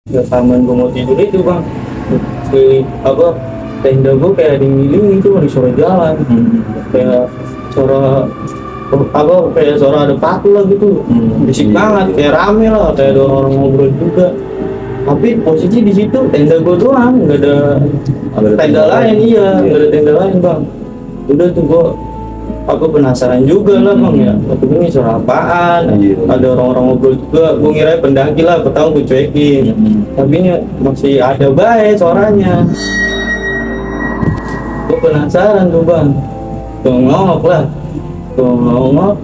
Rekaman gue mau tidur itu bang, di apa tenda gue kayak ada yang ngiling itu di suara jalan, kayak suara apa kayak suara ada paku lah gitu, berisik banget, kayak rame lah, kayak ada orang ngobrol juga. Tapi posisi di situ tenda gue doang, nggak ada tenda lain, iya nggak ada tenda lain bang. Udah tuh gue aku penasaran juga lah bang ya, waktu ini suara apaan, ada orang-orang ngobrol juga, gue ngira pendaki lah, pertama gue cuekin, tapi ini masih ada baik suaranya. Gue penasaran tuh bang, tuh ngomong lah, tuh ngomong,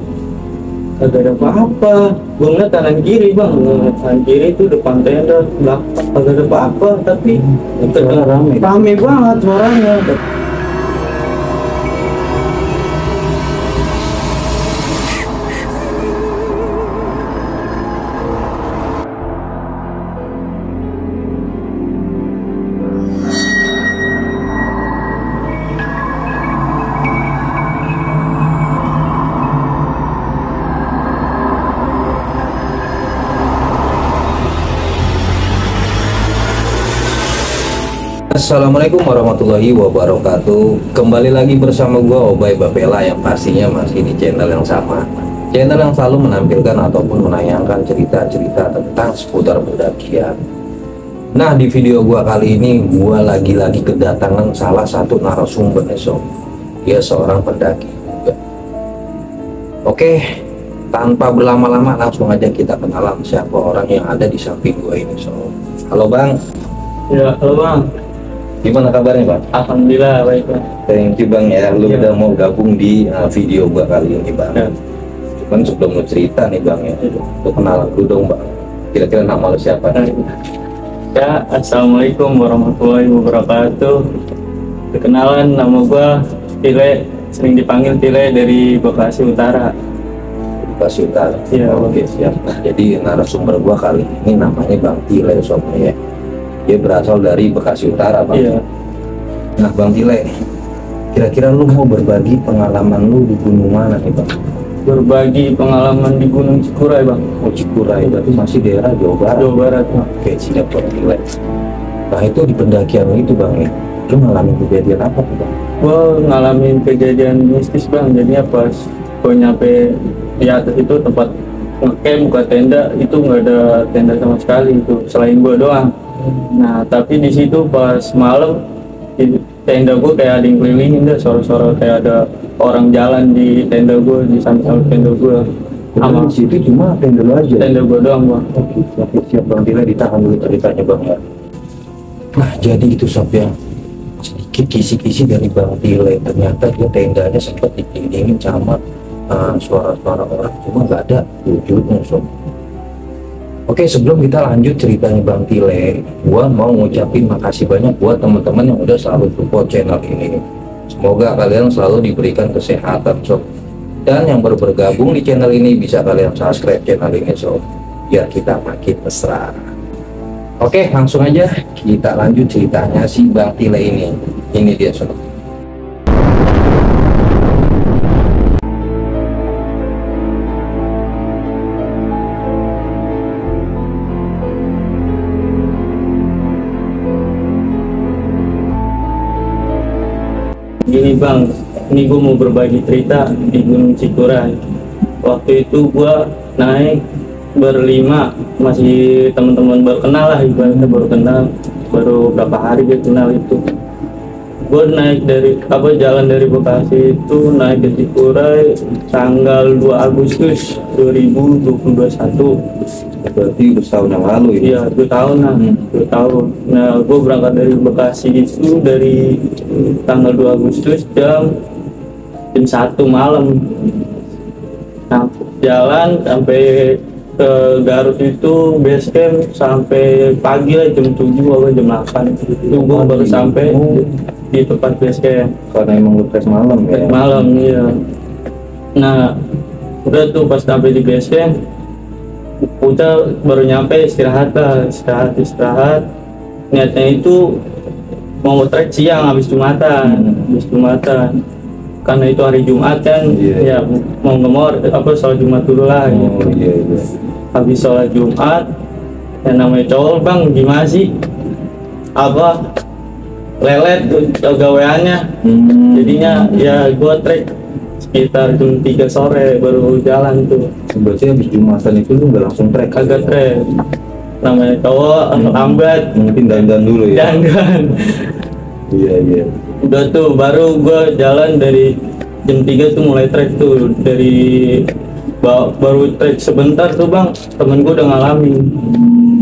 kagak ada apa-apa. Gue ngeliat kanan kiri bang, kanan kiri itu depan tenda, belakang kagak ada apa-apa, tapi rame banget suaranya. Assalamualaikum warahmatullahi wabarakatuh. Kembali lagi bersama gua Obay Bapela, yang pastinya masih di channel yang sama, channel yang selalu menampilkan ataupun menayangkan cerita-cerita tentang seputar pendakian. Nah, di video gua kali ini gua lagi-lagi kedatangan salah satu narasumber nih sob. Dia seorang pendaki juga. Oke, tanpa berlama-lama langsung aja kita kenalan siapa orang yang ada di samping gua ini sob. Halo bang. Ya halo bang. Gimana kabarnya bang? Alhamdulillah baik bang. Thank you bang ya, lu udah mau gabung di video gua kali ini bang. Ya. Cuman sebelum mau cerita nih bang ya, lu kenalan dulu dong bang. Kira-kira nama lu siapa? Ya, assalamualaikum warahmatullahi wabarakatuh. Perkenalan, nama gua Tile, sering dipanggil Tile dari Bekasi Utara. Bekasi Utara. Iya. Oke siap. Nah, jadi narasumber gua kali ini namanya Bang Tile soalnya ya. Dia berasal dari Bekasi Utara bang. Iya. Nah Bang Tile, kira-kira lu mau berbagi pengalaman lu di gunung mana nih bang? Berbagi pengalaman di Gunung Cikuray bang. Oh Cikuray, berarti masih daerah Jawa Barat. Jawa Barat bang. Oke siap Bang Tile. Nah itu di pendakian itu bang ya, lu ngalamin kejadian apa tuh bang? Gua ngalamin kejadian mistis bang. Jadinya pas gua nyampe di atas itu tempat ngecamp buka tenda, itu nggak ada tenda sama sekali itu selain gua doang. Nah tapi di situ pas malam di tenda gue kayak ada yang kelilingin deh, suara-suara kayak ada orang jalan di tenda gue, di samping tenda gue. Sama di situ cuma tenda lu aja. Tenda gue doang bang. Oke siap Bang Tile, ditahan dulu ceritanya bang ya. Nah jadi itu sob ya, sedikit kisi-kisi dari Bang Tile, ternyata dia tendanya sempat dikelilingin sama suara-suara orang, cuma nggak ada wujudnya sob. Oke, sebelum kita lanjut ceritanya Bang Tile, gua mau ngucapin makasih banyak buat teman-teman yang udah selalu support channel ini. Semoga kalian selalu diberikan kesehatan sob. Dan yang baru bergabung di channel ini bisa kalian subscribe channel ini sob, biar kita makin mesra. Oke, langsung aja kita lanjut ceritanya si Bang Tile ini. Ini dia sob. Gini bang, ini gue mau berbagi cerita di Gunung Cikuray. Waktu itu gue naik berlima, masih teman-teman baru kenal lah, ibaratnya baru kenal, baru berapa hari dia kenal itu. Gue naik dari jalan dari Bekasi itu naik ke Cikuray tanggal 2 Agustus 2021. Berarti setahun yang lalu ya? Iya, 2 tahun lah, 2 tahun. Nah, gue berangkat dari Bekasi itu dari tanggal 2 Agustus jam 1 malam. Nah, jalan sampai ke Garut itu base camp sampai pagi lah, jam 7 atau jam 8. Itu gue baru sampai di tempat base camp. Karena emang lu tes malam ya? Tes malam, iya. Nah, udah tuh pas sampai di base camp, kita baru nyampe istirahat. Niatnya itu mau trek siang habis Jumatan, karena itu hari Jumat kan. Ya mau nggak mau sholat Jumat dulu lah gitu. Iya. Habis sholat Jumat yang namanya cowok bang gimana sih apa lelet tuh gaweannya. Jadinya ya gua trek sekitar jam 3 sore baru jalan tuh. Berarti habis Jumatan itu lu nggak langsung trek? Kagak trek, namanya cowok lambat Mungkin dandan dulu ya? dandan. Iya. Udah tuh baru gua jalan dari jam 3 tuh mulai trek tuh, dari baru trek sebentar tuh bang, temen gua udah ngalamin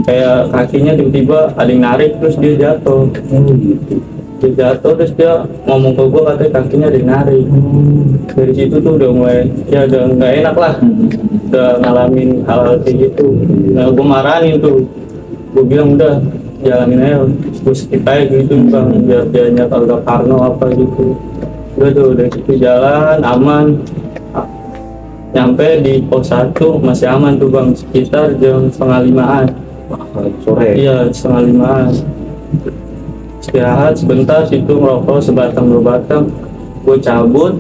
kayak kakinya tiba-tiba ada yang narik terus dia jatuh. Gitu. Dia jatuh terus dia ngomong ke gua katanya kakinya ada yang narik. Dari situ tuh udah mulai ya udah nggak enak lah, udah ngalamin hal-hal kayak gitu. Nah gua marahin tuh, gua bilang udah jalanin aja, gua skip aja gitu bang, biar dia kagak parno apa gitu. Udah tuh dari situ jalan aman, nyampe di pos 1 masih aman tuh bang, sekitar jam 4:30-an Sore? iya 4:30-an. Istirahat sebentar situ, ngerokok sebatang dua batang, gue cabut.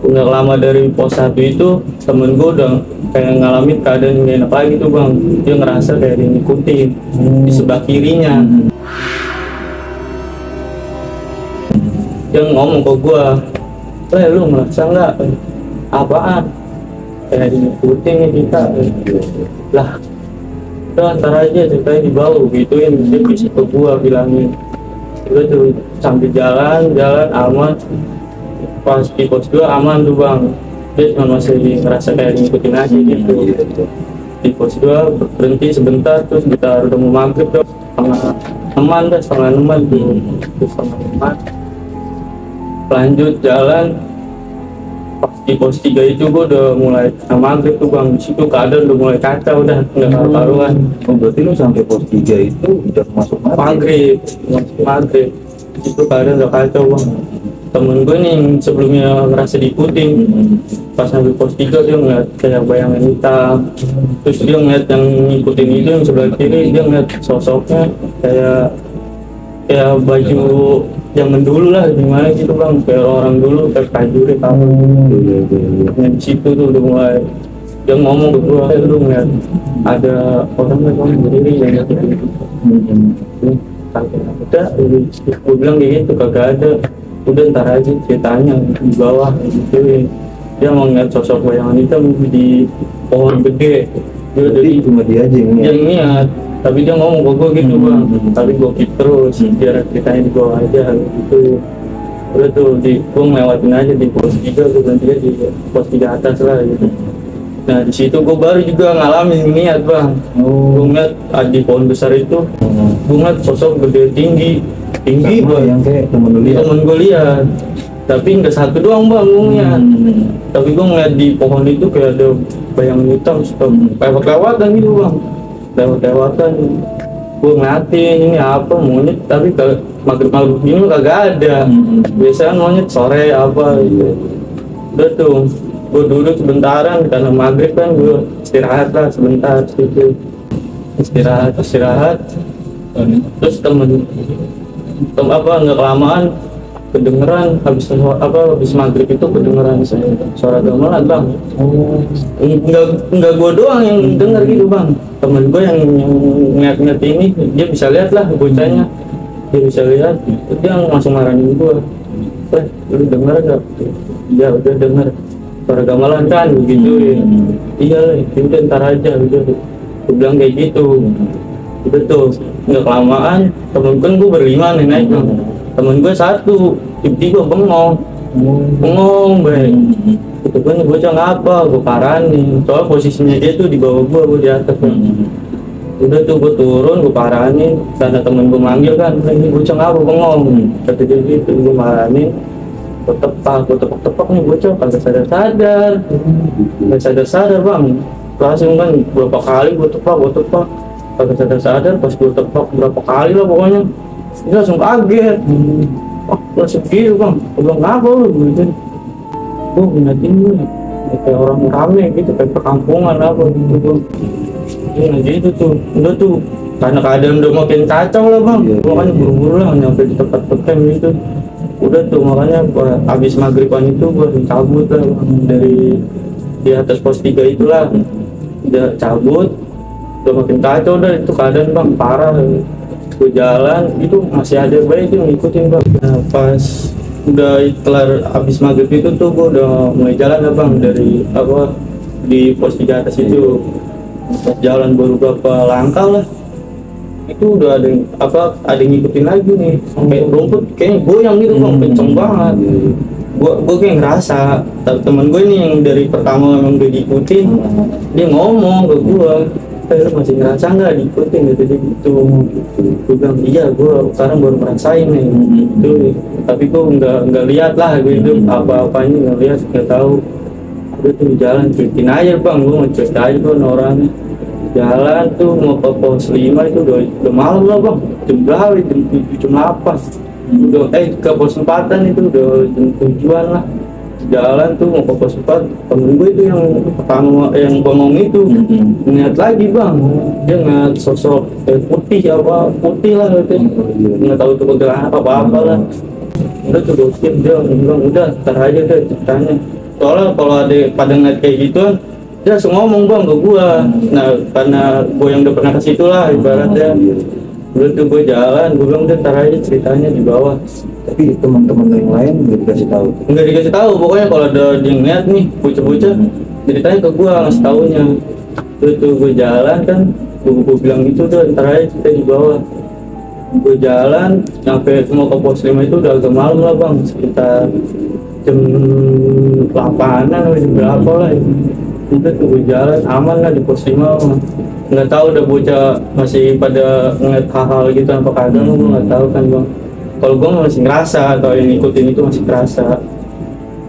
Nggak lama dari pos 1 itu temen gue udah kayak ngalamin keadaan gak enak lagi tuh bang, dia ngerasa kayak diikutin di sebelah kirinya. Dia ngomong ke gue, lu merasa nggak apaan kayak diikutin nih kita lah. Udah ntar aja ceritanya di bawah gituin, dia bisa ke gua bilangin. Udah tuh sambil jalan aman, pas di pos 2 aman tuh bang, dia cuma masih ngerasa kayak ngikutin aja gitu. Di pos 2 berhenti sebentar, terus kita udah mau maghrib tuh setengah enam tuh, setengah 5 lanjut jalan. Pas di pos 3 itu gua udah mulai maghrib tuh bang, disitu keadaan udah mulai kacau, udah nggak karu-karuan. Berarti lu sampai pos 3 itu udah masuk Maghrib itu keadaan udah kacau bang. Temen gue nih yang sebelumnya ngerasa diikutin, pas sampai pos 3 dia ngeliat kayak bayangan hitam, terus dia ngeliat yang ngikutin itu yang sebelah kiri, dia ngeliat sosoknya kayak baju zaman dulu lah, gimana gitu bang, kayak orang dulu kayak prajurit apa. Nah di situ tuh udah mulai dia ngomong ke gua, lu ngeliat ada orang yang berdiri yang ngikutin gitu. Kagak ada, gua bilang kayak gitu, kagak ada. Udah ntar aja ceritanya di bawah gitu. Dia mau ngeliat sosok bayangan hitam di pohon gede. Jadi cuma dia aja yang niat, tapi dia ngomong ke gue gitu bang, tapi gue keep terus biar ceritanya di bawah aja gitu. Udah tuh gue ngelewatin aja di pos 3, gue berhenti di pos 3 atas lah gitu. Nah di situ gue baru juga ngalamin niat bang. Gue ngeliat di pohon besar itu, gue ngeliat sosok gede tinggi sama bang, yang kayak temen gue lihat. Tapi nggak satu doang bang gue ngeliat, tapi gue ngeliat di pohon itu kayak ada bayangan hitam lewat-lewatan gitu bang, lewat-lewatan. Gue ngeliatin ini apa monyet, tapi kalau maghrib gini kagak ada. Biasanya monyet sore apa gitu. Udah tuh gue duduk sebentaran karena maghrib kan, gue istirahat lah sebentar situ, istirahat. Terus temen apa nggak kelamaan kedengeran habis maghrib itu kedengeran suara gamelan bang. Enggak gue doang yang denger gitu bang, temen gue yang ngeliat ini, dia bisa lihat lah bocahnya, dia bisa lihat, dia langsung marahin gue, lu denger nggak? Ya udah denger suara gamelan kan begitu ya. Iya udah ntar aja udah, gue bilang kayak gitu. Udah tuh nggak kelamaan temen gue berlima nih naik bang, temen gue satu tiba-tiba bengong baik itu kan bocah ngapa, gue paranin soal posisinya dia tuh di bawah gue di atas kan. Udah tuh gue turun, gue paranin karena temen gue manggil kan, ini bocah ngapa bengong, kata dia gitu. Gue paranin, gue tepak nih bocah kagak sadar bang. Langsung kan berapa kali gue tepak kagak sadar. Pas gue tepak berapa kali lah pokoknya, dia langsung kaget. Langsung gitu bang, gue bilang ngapa lu gitu. Gue ngeliatin lu kayak orang rame gitu, kayak perkampungan apa gitu. Nah gitu tuh, udah tuh karena keadaan udah makin kacau lah bang. Makanya buru-buru lah nyampe di tempat camp gitu. Udah tuh makanya abis maghriban itu gue cabut lah bang, dari di atas pos 3 itulah. Udah cabut, udah makin kacau dah itu keadaan bang, parah. Gue jalan itu masih ada bayi itu ngikutin bang. Nah, pas udah kelar habis maghrib itu tuh gue udah mulai jalan lah bang, dari apa di pos 3 atas itu. Pas jalan baru berapa langkah lah, itu udah ada ada yang ngikutin lagi nih, sampai rumput kayaknya goyang gitu bang, kenceng banget. Gue kayak ngerasa temen gue nih yang dari pertama emang udah diikutin, dia ngomong ke gue, lu masih ngerasa nggak diikutin gitu gitu. Gue bilang iya, gue sekarang baru ngerasain nih gitu. Tapi gue nggak lihat lah gitu, apa-apanya nggak lihat, nggak tahu. Gue tuh di jalan cuekin aja bang, gue ngecek aja tuh orangnya. Jalan tuh mau ke pos 5 itu udah malam lah bang, jam berapa, jam 7, jam 8 udah ke pos 4-an itu udah jam 7-an lah. Jalan tuh mau ke pos 4, temen gue itu yang pertama yang bengong itu ngeliat lagi bang, dia ngeliat sosok putih lah gitu, nggak tahu itu kuntilanak apa lah. Udah tuh dia bilang udah ntar aja deh ceritanya, soalnya kalau ada pada ngeliat kayak gituan dia langsung ngomong bang ke gua. Nah karena gua yang udah pernah ke situ lah ibaratnya. Udah tuh gue jalan, gue bilang udah ntar aja ceritanya di bawah. Tapi teman-teman lo yang lain nggak dikasih tahu? Nggak dikasih tahu, pokoknya kalau ada yang lihat nih bocah-bocah ceritanya ke gua, ngasih taunya. Terus tuh gue jalan kan, gue bilang gitu tuh ntar aja cerita di bawah. Gue jalan sampai mau ke pos 5 itu udah agak malam lah bang, sekitar jam 8-an atau jam berapa lah. Udah tuh gue jalan aman lah di pos 5. Nggak tahu udah bocah masih pada ngeliat hal-hal gitu apa kagak, gue nggak tahu kan bang. Kalau gue masih ngerasa, kalau yang ngikutin itu masih kerasa.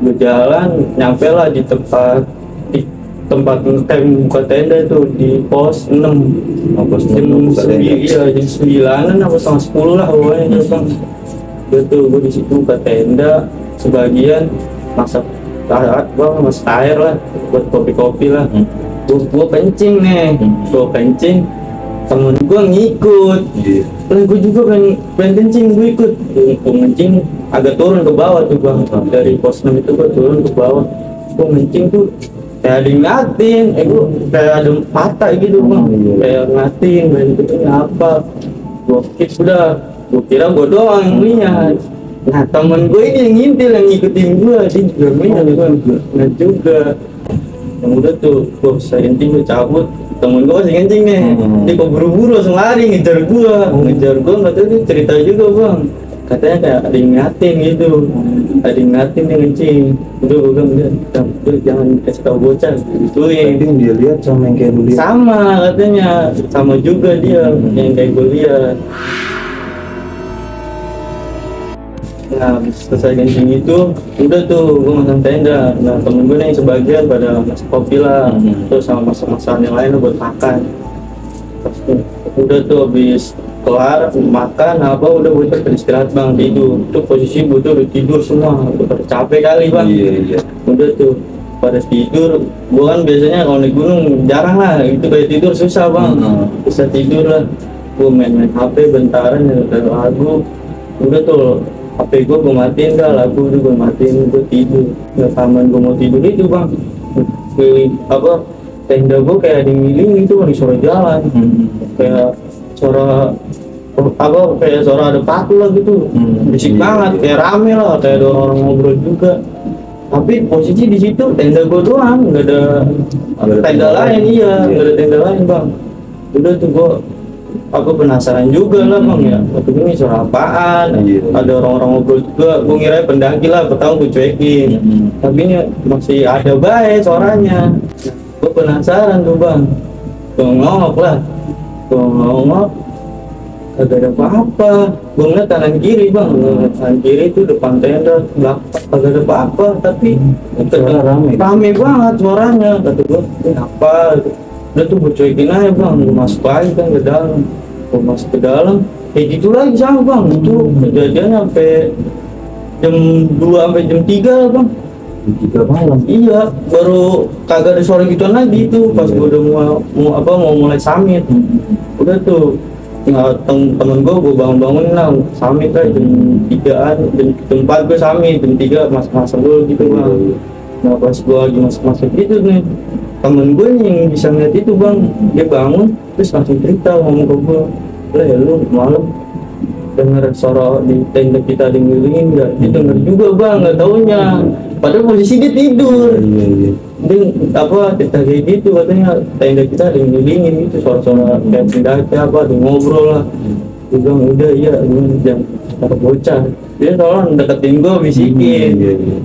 Gue jalan nyampe lah di tempat buka tenda itu di pos 6. Jam 9, iya jam 9-an apa setengah 10 lah pokoknya gitu bang. Gue di situ buka tenda, sebagian masak air lah buat kopi lah. Gue kencing nih, temen gue ngikut. Gue juga pengen kencing, gue ikut. Gue kencing agak turun ke bawah tuh bang, dari pos 6 itu gue turun ke bawah. Gue kencing tuh kayak ada yang ngatin, gue kayak ada patah gitu bang, kayak ngatin, ini apa. Gue kira gue doang yang lihat. Nah temen gue ini yang ngintil, yang ngikutin gue, dia juga lihat gue, nggak juga. Yang udah tuh gue bisa kencing, gue cabut, temen gue masih kencing nih. Dia kok buru-buru langsung lari ngejar gue, nggak tahu dia cerita juga bang, katanya kayak ada yang ngatin gitu, ada yang ngatin dia kencing. Udah gue bilang jangan kasih tau bocah gituin. Dia lihat sama yang kayak lu lihat? Sama katanya, sama juga dia yang kayak gue lihat. Nah selesai kencing itu udah tuh gue masang tenda. Nah temen gue nih sebagian pada masak kopi lah, terus sama masak-masakan yang lain buat makan. Terus udah tuh habis kelar makan apa udah bocah beristirahat bang, tidur. Itu posisi bocah udah tidur semua, udah capek kali bang. Iya. Udah tuh pada tidur. Gue kan biasanya kalau naik gunung jarang lah itu kayak tidur susah bang. Bisa tidur lah. Gue main HP bentaran ya lagu. Udah tuh HP gue matiin dah, lagu gue matiin, gue tidur. Nggak taman gue mau tidur itu bang, tenda gue kayak ada yang ngiling itu di sore jalan. Kayak suara kayak suara ada paku lah gitu, berisik banget, kayak rame lah, kayak ada orang ngobrol juga. Tapi posisi di situ tenda gue doang, nggak ada tenda lain. Iya nggak ada tenda lain bang. Udah tuh aku penasaran juga lah bang ya, waktu ini suara apaan. Ada orang-orang ngobrol juga, gue ngira pendaki lah, pertama gue cuekin. Tapi ini masih ada baik suaranya. Gue penasaran tuh bang, gue ngomong lah, kagak ada apa-apa. Gue ngeliat kanan kiri bang, kanan kiri itu depan tenda, belakang kagak ada apa-apa. Tapi rame banget suaranya. Kata gue ini apa. Udah tuh gue cuekin aja bang, gue masuk lagi kan ke dalam. Gue masuk ke dalam, kayak gitu lagi sama bang. Itu kejadiannya sampai jam 2 sampai jam 3 lah bang. Jam 3 malam? Iya, baru kagak ada suara gituan lagi tuh. Pas gue udah mau mulai summit. Udah tuh temen gue bangun-bangunin lah, summit lah jam 3-an, jam 4 gue summit, jam 3 masak dulu gitu bang. Nah pas gue lagi masak gitu nih, temen gue nih yang bisa ngeliat itu bang, dia bangun terus langsung cerita ngomong ke gue, lu malam denger suara di tenda kita dingilingin nggak? Dia denger juga bang, nggak taunya padahal posisi dia tidur. Dia apa cerita kayak gitu, katanya tenda kita dingilingin gitu, suara-suara kayak pendaki apa, dia ngobrol lah. Dia bilang udah iya, jangan kata bocah. Dia soalnya deketin gue bisikin.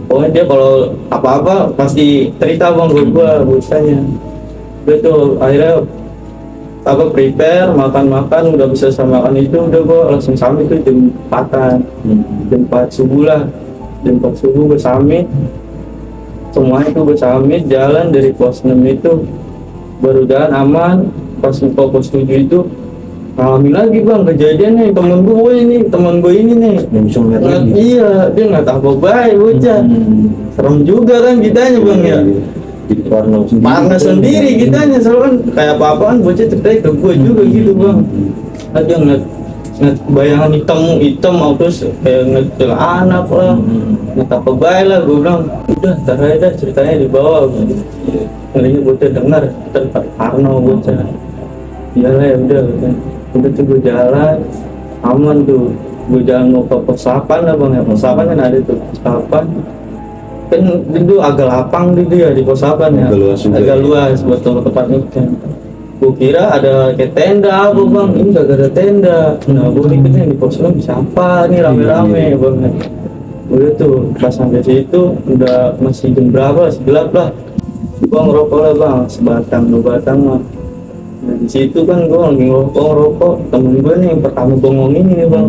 Pokoknya dia kalau apa-apa pasti cerita bang ke gue bocahnya. Udah tuh akhirnya apa prepare makan udah bisa sama makan itu, udah gue langsung samit tuh jam 4-an, jam 4 subuh lah, jam 4 subuh gue samit semuanya tuh, gue samit jalan dari pos 6 itu baru jalan aman. Pas ke pos 7 itu ngalamin lagi bang kejadian nih, temen gue ini nih iya, dia nggak tahu baik bocah. Serem juga kan kitanya bang ya, jadi parno sendiri kitanya, soalnya kan kayak apa-apaan bocah ceritanya ke gue juga gitu bang. Aja ngeliat bayangan hitam terus kayak ngeliat anak lah, nggak apa baik lah. Gue bilang udah ntar aja ceritanya di bawah, ngeliatnya bocah dengar ntar parno bocah. Iyalah ya udah tuh gue jalan aman tuh, gue jalan mau ke pos 8 lah bang ya, pos 8 kan ada tuh pos 8 kan itu agak lapang gitu ya di pos 8 ya, agak luas buat tempat ikan. Gue kira ada kayak tenda apa bang, ini gak ada tenda. Nah gue mikirnya di pos 6 bisa apa nih rame-rame bang. Udah tuh pas sampai situ udah masih jam berapa, masih gelap lah. Gue ngerokok lah bang, sebatang 2 batang lah. Nah di situ kan gue lagi ngerokok, temen gue nih yang pertama bengong ini nih bang.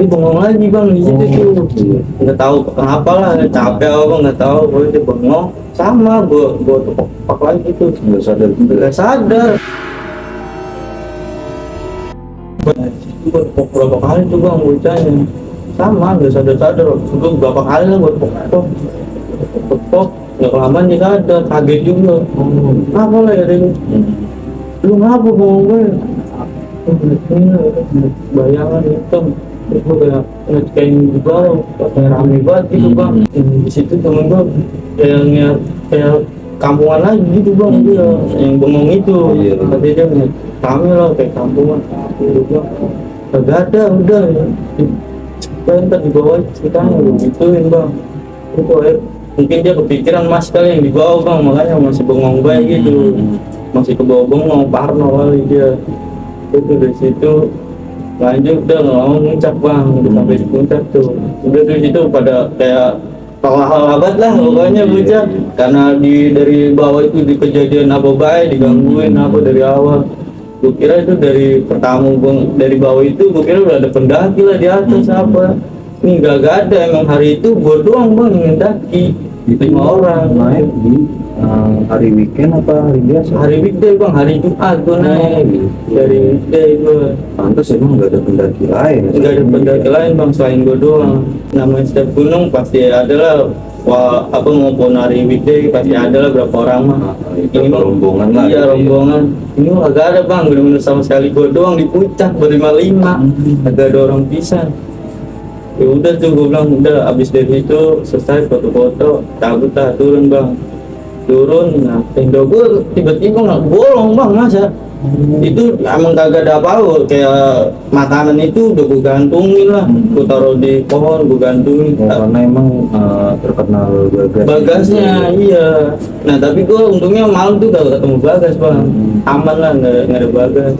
Dia bengong lagi bang di situ tuh, nggak tahu kenapa lah, capek apa nggak tahu, pokoknya dia bengong sama gue tepak lagi tuh, nggak sadar. Gue tepok berapa kali tuh bang bocahnya, sama nggak sadar. Gue berapa kali lah gue tepok, nggak kelamaan dia sadar, kaget juga. Apa lah ya dia, lu ngapa bengong gue? Bayangan hitam. Terus gue kayak di bawah, kayak rame banget gitu bang. Di situ temen gue kayak kampungan lagi gitu bang, dia yang bengong itu. Tapi dia rame lah kayak kampungan. Gue kagak ada, udah ntar di bawah ceritanya gituin bang. Itu mungkin dia kepikiran mas kali yang di bawah bang, makanya masih bengong baik gitu, masih ke bawah bengong, parno kali dia. Itu dari situ lanjut udah ngomong muncak bang, udah sampai di puncak tuh. Udah dari situ pada kayak labat lah pokoknya bocah, karena dari bawah itu di kejadian apa baik digangguin apa dari awal. Gue kira itu dari pertama dari bawah itu gue kira udah ada pendaki lah di atas apa. Ini gak ada, emang hari itu gue doang bang yang mendaki, 5 orang naik di hari weekend apa hari biasa? Hari weekday bang, hari Jumat gue naik dari weekday gue. Pantas emang nggak ada pendaki lain? Nggak ada pendaki lain bang selain gue doang. Namanya setiap gunung pasti ada lah, apa maupun hari weekday pasti ada lah berapa orang mah. Ini rombongan lah. Iya rombongan. Ini mah agak ada bang, bener-bener sama sekali gue doang di puncak ber-5-5. Agak ada orang pisan. Ya udah tuh gue bilang udah abis dari itu selesai foto-foto cabut lah, turun bang. Nah tenda gue tiba-tiba nggak bolong bang, masa itu emang kagak ada apa-apa, kayak makanan itu udah gue gantungin lah, gue taruh di pohon gue gantungin. Karena emang terkenal bagasnya iya. Nah tapi gue untungnya malam tuh gak ketemu bagas bang, aman lah, nggak ada bagas.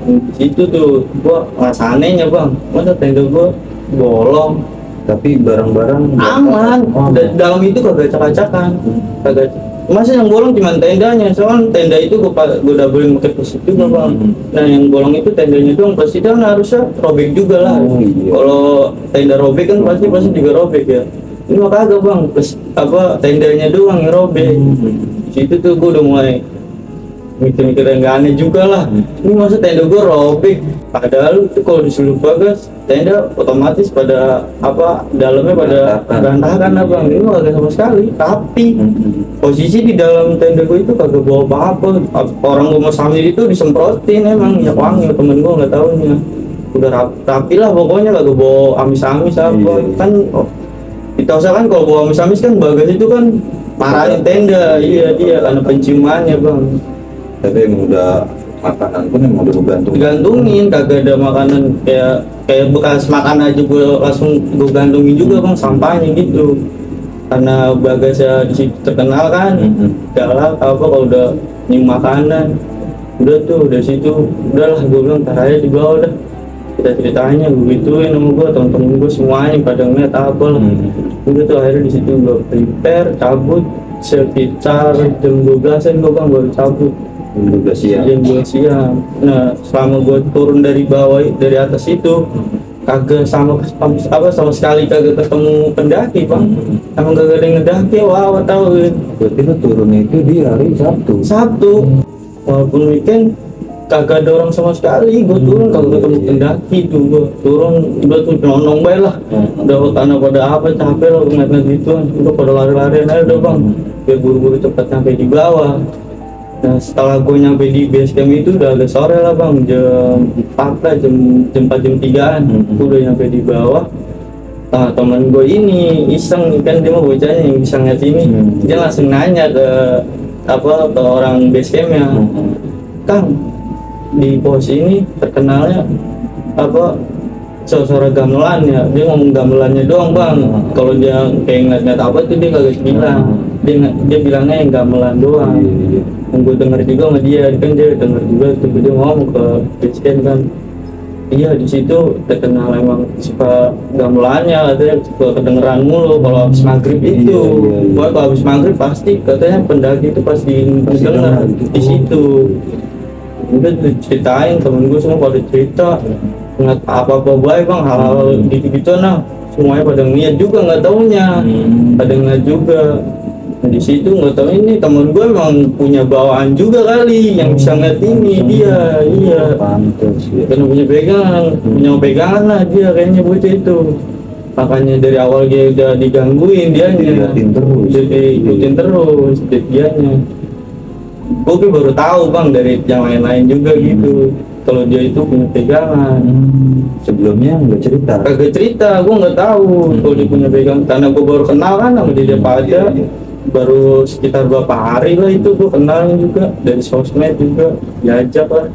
Di situ tuh gue ngasanenya bang, masa tenda gue bolong tapi barang-barang aman. Dalam itu kagak acak-acakan, kagak. Masa yang bolong cuma tendanya, soalnya tenda itu gue udah beli pakai plastik juga bang. Nah yang bolong itu tendanya doang, pasti kan harusnya robek juga lah. Kalau tenda robek kan pasti juga robek ya. Ini mah kagak bang, apa tendanya doang yang robek. Situ tuh gue udah mulai mikir-mikir yang gak aneh juga lah. Ini masa tenda gue robek, padahal itu kalau disuruh bagas tenda otomatis pada apa dalamnya pada berantakan lah bang. Ini agak sama sekali, tapi posisi di dalam tenda gue itu kagak bawa apa-apa. Orang gue mau sambil itu disemprotin emang minyak wangi, temen gue nggak tahunya. Udah rapi lah pokoknya, kagak bawa amis-amis apa. Kan kita usahakan kalau bawa amis-amis kan bagas itu kan Marahin tenda, iya dia karena penciumannya bang. Tapi emang udah makanan pun emang udah gantung. Digantungin, kagak ada makanan kayak bekas makan aja gue langsung gue gantungin juga bang sampahnya gitu. Karena Bagasnya di situ terkenal kan, galak apa kalau udah nyium makanan, udah tuh dari situ udahlah gue bilang tar aja di bawah dah. Kita ceritanya gue gituin sama gue, temen-temen gue semuanya pada ngeliat apa lah. Udah tuh akhirnya di situ gue prepare cabut sekitar jam 12-an gue bang baru cabut. Jam 12 siang. Nah selama gue turun dari bawah dari atas itu kagak sama sekali kagak ketemu pendaki bang. Emang kagak ada yang ngedaki, wah tahu gitu. Berarti lu turun itu di hari Sabtu. Walaupun weekend kagak ada orang sama sekali. Gue turun kagak ketemu pendaki tuh. Gue turun udah tuh nonong bae lah. Udah karena pada apa capek lah ngeliat gituan. Udah pada lari-larian aja udah bang. Biar buru-buru cepat sampai di bawah. Nah setelah gue nyampe di base camp itu udah agak sore lah bang, jam 4 lah, jam 4 jam 3an. Gue udah nyampe di bawah. Nah temen gue ini iseng kan, dia mau bocahnya yang bisa ngeliat ini. Dia langsung nanya ke orang base campnya, Kang di pos ini terkenalnya suara gamelan ya. Dia ngomong gamelannya doang bang. Kalau dia kayak ngeliat apa tuh dia kagak bilang. Dia bilangnya yang gamelan doang. Yang gue denger juga sama dia kan, dia denger juga tuh dia ngomong ke base camp kan, iya di situ terkenal emang suka gamelannya, katanya suka kedengeran mulu kalau habis maghrib itu. Kalau habis maghrib pasti katanya pendaki itu pasti denger di situ. Udah ceritain temen gue semua pada cerita nggak apa-apa baik bang, hal-hal gitu-gitu nah semuanya pada ngeliat juga nggak taunya, pada ngeliat juga. Nah, di situ nggak tahu ini temen gue emang punya bawaan juga kali yang bisa ngeliat ini. Dia iya karena punya pegangan lah dia kayaknya bocah itu. Makanya dari awal dia udah digangguin, dia ikutin terus dianya. Gue baru tahu bang dari yang lain-lain juga gitu kalau dia itu punya pegangan. Sebelumnya kagak cerita, gue nggak tahu kalau dia punya pegangan karena gue baru kenal kan sama dia pada. Baru sekitar berapa hari lah itu gue kenalnya juga dari sosmed juga, diajak lah.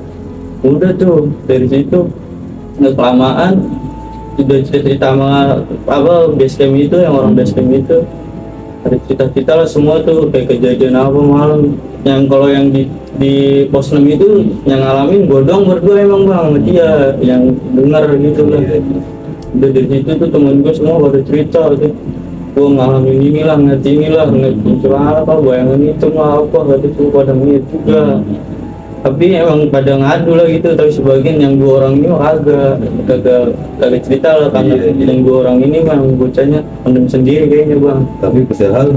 Udah tuh dari situ nggak kelamaan udah cerita sama base camp itu, yang orang base camp itu ada cerita lah semua tuh kayak kejadian apa malam yang kalau yang di pos 6 itu yang ngalamin gue doang berdua emang bang sama dia yang dengar gitu lah. Udah dari situ tuh temen gue semua pada cerita tuh, gue ngalamin inilah ngeliat apa bayangan itu mah apa kata itu pada ngeliat juga. Tapi emang pada ngadu lah gitu, tapi sebagian yang 2 orang ini kagak cerita lah karena yang 2 orang ini memang bocahnya pendem sendiri kayaknya bang. Tapi padahal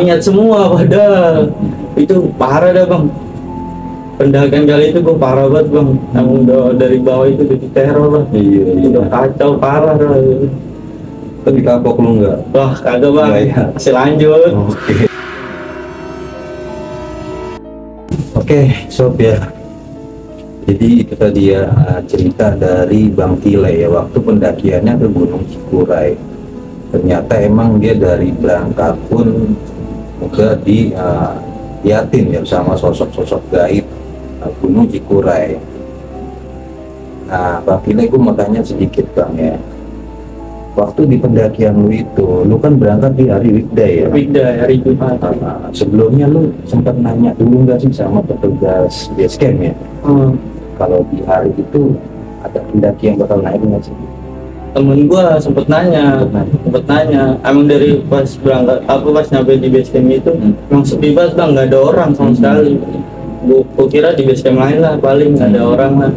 niat semua padahal itu parah dah bang. Pendakian kali itu gue parah banget bang, yang udah dari bawah itu jadi teror lah. Udah kacau parah lah. Tapi kapok lu enggak? Wah kagak bang, masih lanjut. Oke, sob ya. Jadi itu tadi ya cerita dari Bang Tile ya, waktu pendakiannya ke Gunung Cikuray. Ternyata emang dia dari berangkat pun udah diliatin ya sama sosok-sosok gaib Gunung Cikuray. Nah Bang Tile, gue mau tanya sedikit bang ya. Waktu di pendakian lu itu, lu kan berangkat di hari weekday ya? Weekday, hari Jumat. Sebelumnya lu sempat nanya dulu nggak sih sama petugas base camp ya? Kalau di hari itu ada pendaki yang bakal naik nggak sih? Temen gua sempet nanya. Emang dari pas berangkat, pas nyampe di base camp itu, emang sepi banget bang, nggak ada orang sama sekali. Gua kira di base camp lain lah, paling nggak ada orang lah.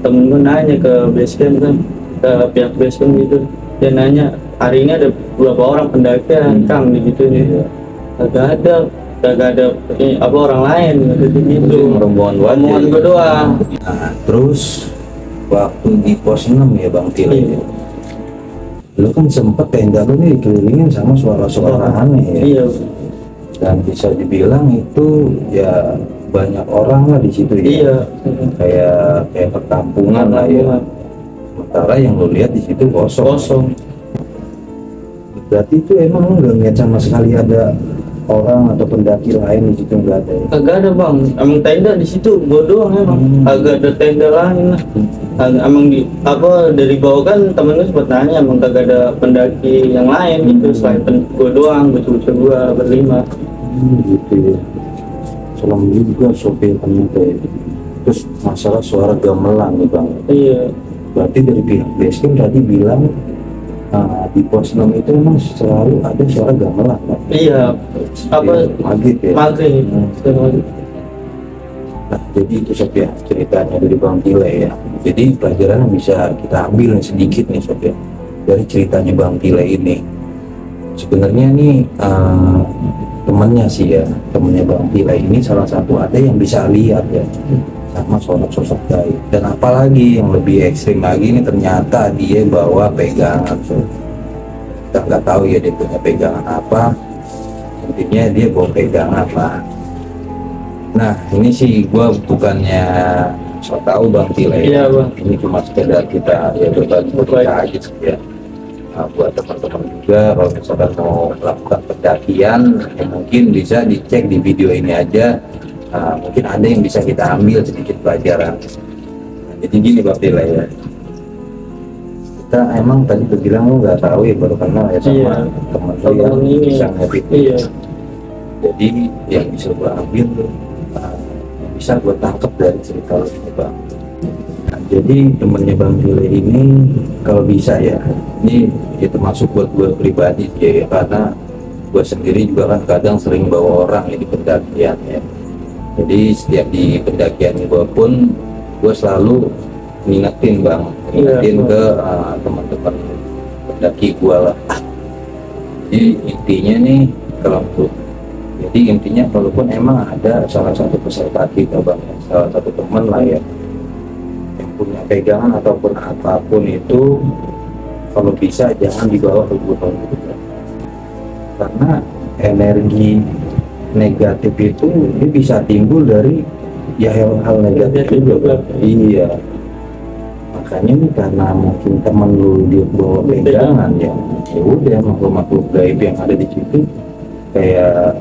Temen gua nanya ke base camp kan, ke pihak base camp gitu. Dia nanya, hari ini ada berapa orang pendakian, Kang, gitu nih. Kagak ada orang lain gitu. Rombongan gue doang. Nah, terus waktu di pos 6 ya Bang Tile, lu kan sempet tenda lu nih dikelilingin sama suara-suara aneh ya. Iya. Dan bisa dibilang itu ya banyak orang lah di situ ya. Iya. Kayak perkampungan lah ya. Sementara yang lo lihat di situ kosong. Berarti itu emang lo nggak lihat sama sekali ada orang atau pendaki lain di situ nggak ada ya? Kagak ada bang, emang tenda di situ gua doang emang. Kagak ada tenda lain lah. Emang di apa dari bawah kan temen lu sempat nanya emang kagak ada pendaki yang lain gitu selain gua doang, gua berlima. Gitu ya. Selam juga sopir ternyata ya. Terus masalah suara gamelan nih bang. Iya. Berarti dari pihak basecamp tadi bilang di pos 6 itu memang selalu ada suara gamelan bang. Iya. Apa maghrib ya? maghrib. Nah, jadi itu Sob ya ceritanya dari Bang Tile ya. Jadi pelajaran yang bisa kita ambil nih sedikit nih Sob ya dari ceritanya Bang Tile ini. Sebenarnya nih temennya sih ya, temennya Bang Tile ini salah satu ada yang bisa lihat ya sama sosok gaib. Dan apalagi yang lebih ekstrim lagi ini ternyata dia bawa pegangan Sob. Kita nggak tahu ya dia punya pegangan apa. Intinya dia bawa pegangan lah. Nah ini sih gua bukannya so tahu Bang Tile Iya bang. ini cuma sekedar kita ya berbagi aja sih ya. Nah, buat teman-teman juga kalau misalkan mau melakukan pendakian ya mungkin bisa dicek di video ini aja. Mungkin ada yang bisa kita ambil sedikit pelajaran. Nah, jadi gini Bang Tile ya, kita emang tadi tuh bilang lu nggak tahu ya baru kenal ya sama teman lu yang bisa ngedit. Iya. Jadi yang bisa gua ambil yang bisa gua tangkap dari cerita lu ini bang. Nah, jadi temennya Bang Tile ini kalau bisa ya, ini ya termasuk buat gua pribadi ya, karena gua sendiri juga kan kadang sering bawa orang ya di pendakian ya. Jadi setiap di pendakian gua pun gua selalu ngingetin bang, ngingetin ke teman-teman pendaki gua lah. Jadi intinya nih kalau jadi intinya kalaupun emang ada salah satu peserta kita bang, salah satu teman lah ya yang punya pegangan ataupun apapun itu, kalau bisa jangan dibawa ke gunung gitu. Karena energi negatif itu ini bisa timbul dari ya hal-hal negatif juga. Iya. Makanya nih karena mungkin temen lu dia bawa pegangan ya udah makhluk-makhluk gaib yang ada di situ kayak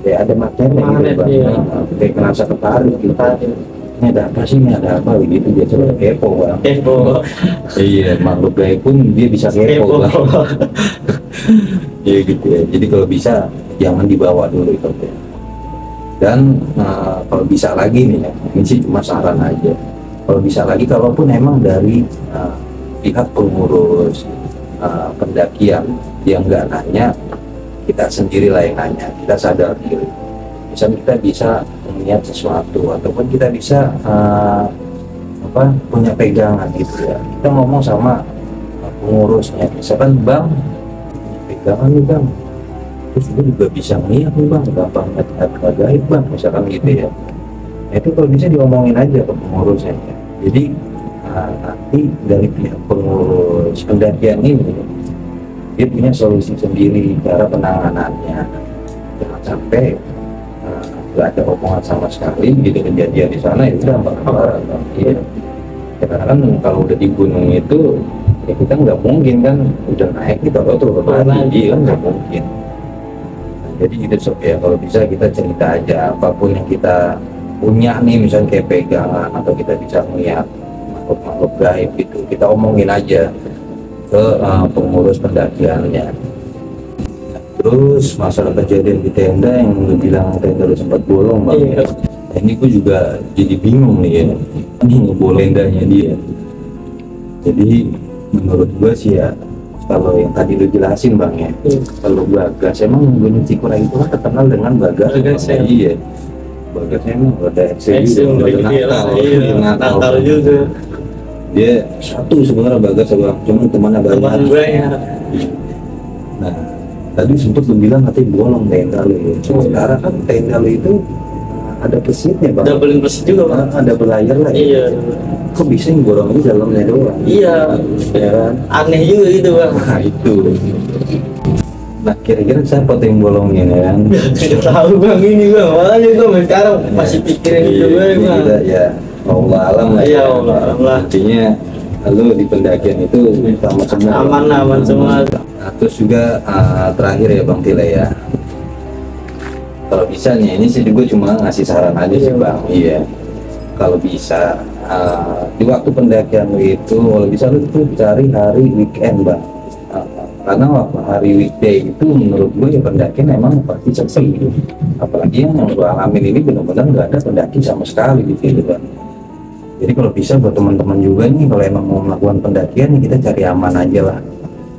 ada magnetnya gitu bang. Iya. Kayak ngerasa tertarik kita ini ada apa sih, ini ada apa gitu, dia coba kepo bang. Kepo. Iya, makhluk gaib pun dia bisa kepo bang. Iya gitu ya, jadi kalau bisa jangan dibawa dulu itu ya. Dan kalau bisa lagi nih ya, ini sih cuma saran aja, kalau bisa lagi kalaupun emang dari pihak pengurus pendakian yang nggak nanya, kita sendirilah yang nanya, kita sadar diri. Misalnya kita bisa melihat sesuatu ataupun kita bisa punya pegangan gitu ya, kita ngomong sama pengurusnya, misalkan bang punya pegangan nih bang, terus gue juga bisa ngeliat nih bang, gampang ngeliat gaib bang, misalkan gitu ya. Nah, itu kalau bisa diomongin aja ke pengurusnya ya. Jadi nanti dari pihak pengurus pendakian ini dia punya solusi sendiri cara penanganannya, jangan sampai nggak ada omongan sama sekali gitu kejadian di sana itu udah bakal iya. Karena kan kalau udah di gunung itu ya kita nggak mungkin kan udah naik kita turun lagi kan nggak mungkin. Nah, jadi gitu Sob ya, kalau bisa kita cerita aja apapun yang kita punya nih, misalnya kayak pegangan atau kita bisa melihat makhluk gaib gitu, kita omongin aja ke pengurus pendakiannya. Terus masalah kejadian di tenda yang lu bilang tenda lu sempat bolong bang. Iya. Nah, ini gue juga jadi bingung nih ya, ini bolong tendanya dia. Jadi menurut gue sih ya, kalau yang tadi lu jelasin bang ya, kalau Bagas emang Gunung Cikura itu kan terkenal dengan Bagas. Ya. Iya. Bagasnya emang ada ekstrim, ada Natal juga. Dia satu sebenarnya Bagas bang, cuman temannya banyak. Nah, tadi sempat lu bilang katanya bolong tenda lu ya. Sementara kan tenda lu itu ada pesitnya bang. Double pesit juga bang. Ada belayar lah. Iya. Kok bisa yang bolong itu dalamnya doang? Iya. Ya kan? Aneh juga gitu bang. Nah itu. Nah kira-kira siapa tuh yang bolongin ya kan? Tidak tahu bang ini bang. Makanya gue sekarang masih pikirin itu bang. Kita ya Allah alam lah. Iya Allah alam lah. Intinya lu di pendakian itu sama semua. Aman semua. Nah, terus juga terakhir ya Bang Tile ya, Kalau bisa nih, ini sih juga cuma ngasih saran aja sih bang. Iya, kalau bisa di waktu pendakian lu itu, kalau bisa lu tuh cari hari weekend bang. Karena waktu hari weekday itu menurut gue ya pendakian emang pasti sepi. Apalagi yang gue alamin ini benar-benar nggak ada pendaki sama sekali di situ bang. Jadi kalau bisa buat teman-teman juga nih, kalau emang mau melakukan pendakian kita cari aman aja lah.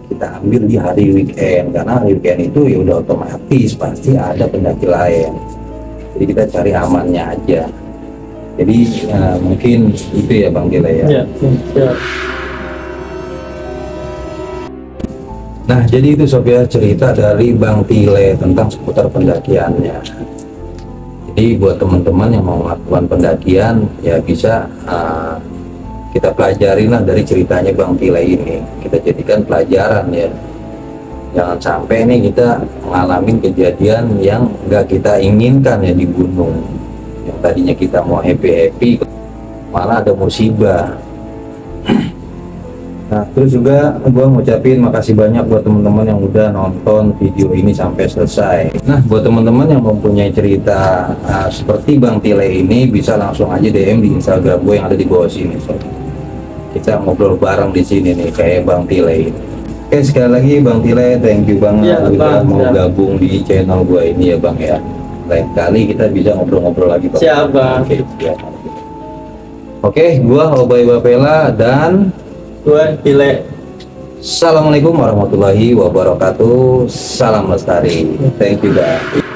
Kita ambil di hari weekend, karena hari weekend itu ya udah otomatis pasti ada pendaki lain. Jadi kita cari amannya aja. Jadi mungkin itu ya Bang Dile ya. Iya, iya. Nah jadi itu sob ya, cerita dari Bang Tile tentang seputar pendakiannya. Jadi buat teman-teman yang mau melakukan pendakian ya bisa kita pelajarin lah dari ceritanya Bang Tile ini. Kita jadikan pelajaran ya. Jangan sampai nih kita mengalami kejadian yang nggak kita inginkan ya di gunung. Yang tadinya kita mau happy-happy malah ada musibah. Nah terus juga gue ngucapin makasih banyak buat teman-teman yang udah nonton video ini sampai selesai. Nah buat teman-teman yang mempunyai cerita seperti Bang Tile ini, bisa langsung aja DM di Instagram gue yang ada di bawah sini. So, kita ngobrol bareng di sini nih kayak Bang Tile ini. Oke sekali lagi Bang Tile, thank you banget Ya, udah Bang, mau siap. gabung di channel gue ini ya Bang ya. Lain kali kita bisa ngobrol-ngobrol lagi Bang. Siap, Bang. Oke, siap. Oke, gua Obay Bapela dan Gue Tile. Assalamualaikum warahmatullahi wabarakatuh. Salam lestari. Thank you guys.